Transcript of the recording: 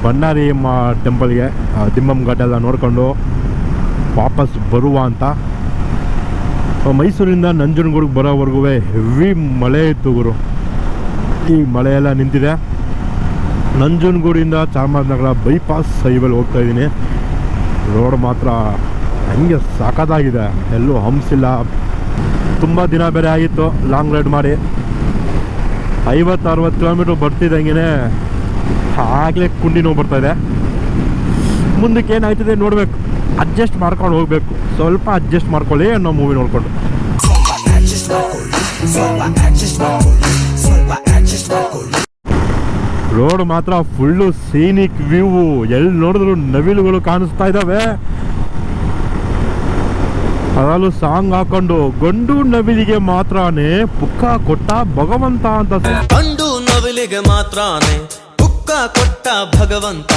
ಬನ್ನಾರಿ ಟೆಂಪಲ್ಗೆ ದಿಮ್ಮಮ್ ಘಾಟ್ ಎಲ್ಲ ನೋಡಿಕೊಂಡು ವಾಪಸ್ ಬರುವ ಅಂತ. ಮೈಸೂರಿಂದ ನಂಜನಗೂಡಿಗೆ ಬರೋವರೆಗೂ ಹೆವಿ ಮಳೆ ಇತ್ತು ಗುರು. ಈ ಮಳೆಯೆಲ್ಲ ನಿಂತಿದೆ. ನಂಜನಗೂಡಿಂದ ಚಾಮರಾಜನಗರ ಬೈಪಾಸ್ ಹೈವೇಲಿ ಹೋಗ್ತಾಯಿದ್ದೀನಿ. ರೋಡ್ ಮಾತ್ರ ಹಂಗೆ ಸಾಕಾಗಿದೆ, ಎಲ್ಲೂ ಹಂಪ್ಸಿಲ್ಲ. ತುಂಬ ದಿನ ಬೇರೆ ಆಗಿತ್ತು ಲಾಂಗ್ ರೈಡ್ ಮಾಡಿ. 50-60 ಕಿಲೋಮೀಟ್ರ್ ಬರ್ತಿದ್ದಂಗೆ ಆಗಲೇ ಕುಂಡಿ ನೋವು ಬರ್ತಾಯಿದೆ. ಮುಂದಕ್ಕೆ ಏನಾಯ್ತದೆ ನೋಡಬೇಕು, ಅಡ್ಜಸ್ಟ್ ಮಾಡ್ಕೊಂಡು ಹೋಗಬೇಕು. ಸ್ವಲ್ಪ ಅಡ್ಜಸ್ಟ್ ಮಾಡ್ಕೊಳ್ಳಿ ಅನ್ನೋ ಮೂವಿ ನೋಡಿಕೊಂಡು. ರೋಡ್ ಮಾತ್ರ ಫುಲ್ಲು ಸೀನಿಕ್ ವ್ಯೂ, ಎಲ್ಲಿ ನೋಡಿದ್ರು ನವಿಲುಗಳು ಕಾಣಿಸ್ತಾ ಇದ್ದಾವೆ. ಅದರಲ್ಲೂ ಸಾಂಗ್ ಹಾಕೊಂಡು ಗಂಡು ನವಿಲಿಗೆ ಮಾತ್ರನೇ ಪುಕ್ಕ ಕೊಟ್ಟ ಭಗವಂತ ಅಂತ. ಗಂಡು ನವಿಲಿಗೆ ಮಾತ್ರನೇ ಪುಕ್ಕ ಕೊಟ್ಟ ಭಗವಂತ.